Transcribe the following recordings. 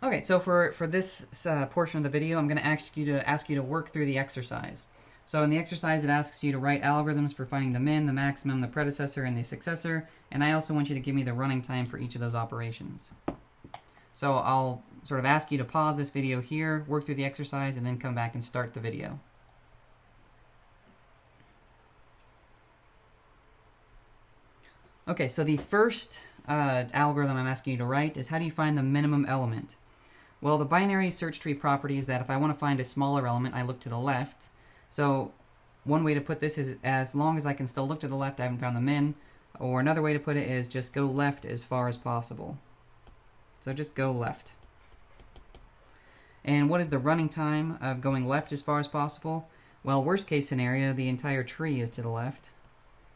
Okay, so for this portion of the video, I'm going to ask you to work through the exercise. So in the exercise, it asks you to write algorithms for finding the min, the maximum, the predecessor, and the successor, and I also want you to give me the running time for each of those operations. So I'll sort of ask you to pause this video here, work through the exercise, and then come back and start the video. Okay, so the first algorithm I'm asking you to write is how do you find the minimum element? Well, the binary search tree property is that if I want to find a smaller element, I look to the left. So one way to put this is as long as I can still look to the left, I haven't found the min. Or another way to put it is just go left as far as possible. So just go left. And what is the running time of going left as far as possible? Well, worst case scenario, the entire tree is to the left.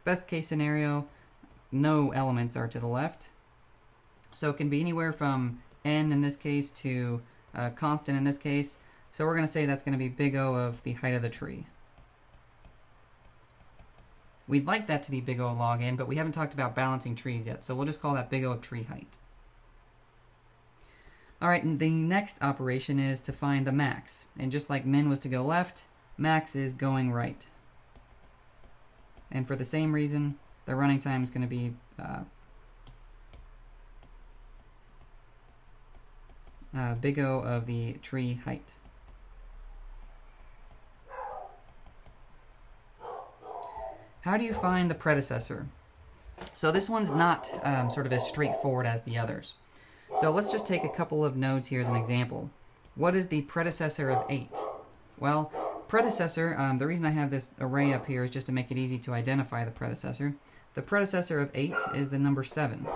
Best case scenario, no elements are to the left. So it can be anywhere from n in this case to constant in this case. So we're going to say that's going to be big O of the height of the tree. We'd like that to be big O log n, but we haven't talked about balancing trees yet, so we'll just call that big O of tree height. Alright, and the next operation is to find the max. And just like min was to go left, max is going right. And for the same reason, the running time is going to be big O of the tree height. How do you find the predecessor? So this one's not sort of as straightforward as the others. So let's just take a couple of nodes here as an example. What is the predecessor of 8? Well, predecessor, the reason I have this array up here is just to make it easy to identify the predecessor. The predecessor of 8 is the number 7.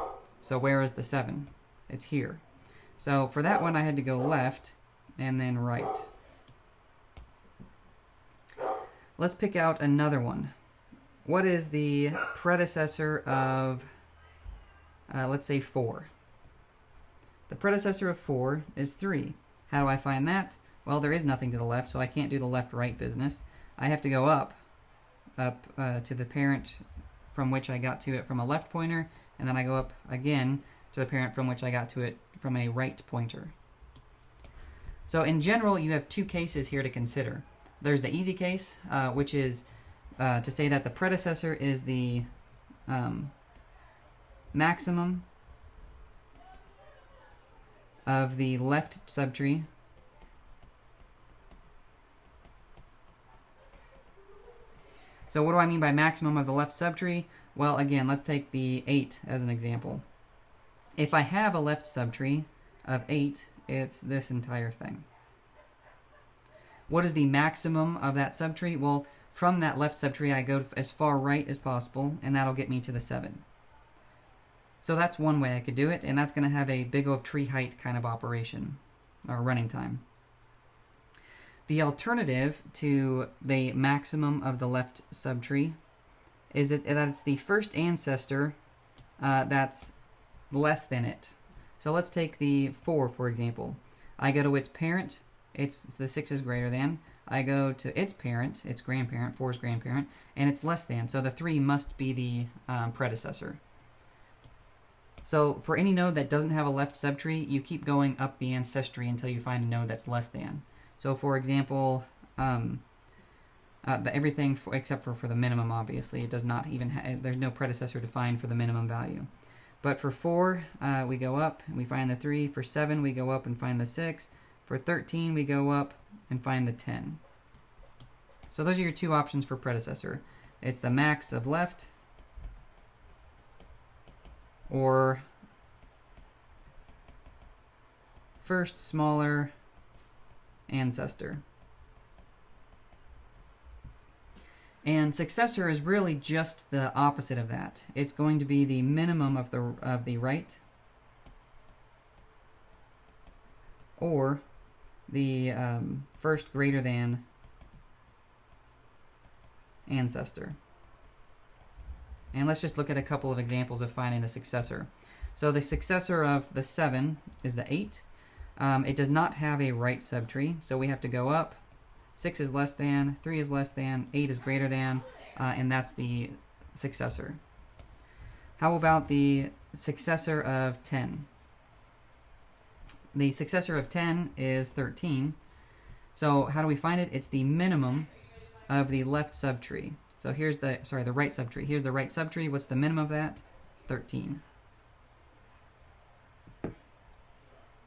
So where is the 7? It's here. So for that one, I had to go left and then right. Let's pick out another one. What is the predecessor of, let's say, 4? The predecessor of 4 is 3. How do I find that? Well, there is nothing to the left, so I can't do the left-right business. I have to go up to the parent from which I got to it from a left pointer, and then I go up again to the parent from which I got to it from a right pointer. So in general, you have two cases here to consider. There's the easy case, which is to say that the predecessor is the maximum of the left subtree So what do I mean by maximum of the left subtree? Well, again, let's take the 8 as an example. If I have a left subtree of 8, it's this entire thing. What is the maximum of that subtree? Well, from that left subtree, I go as far right as possible, and that'll get me to the 7. So that's one way I could do it, and that's going to have a big O of tree height kind of operation, or running time. The alternative to the maximum of the left subtree is that it's the first ancestor that's less than it. So let's take the 4, for example. I go to its parent, the 6 is greater than. I go to its parent, its grandparent, 4's grandparent, and it's less than. So the 3 must be the predecessor. So for any node that doesn't have a left subtree, you keep going up the ancestry until you find a node that's less than. So for example, everything except for the minimum, obviously, it does not even there's no predecessor defined for the minimum value. But for 4, we go up and we find the 3. For 7, we go up and find the 6. For 13, we go up and find the 10. So those are your two options for predecessor. It's the max of left or first smaller ancestor. And successor is really just the opposite of that. It's going to be the minimum of the right or the first greater than ancestor. And let's just look at a couple of examples of finding the successor. So the successor of the 7 is the 8. It does not have a right subtree, so we have to go up. 6 is less than, 3 is less than, 8 is greater than, and that's the successor. How about the successor of 10? the successor of 10 is 13. So how do we find it? It's the minimum of the left subtree. So here's the right subtree. Here's the right subtree. What's the minimum of that? 13.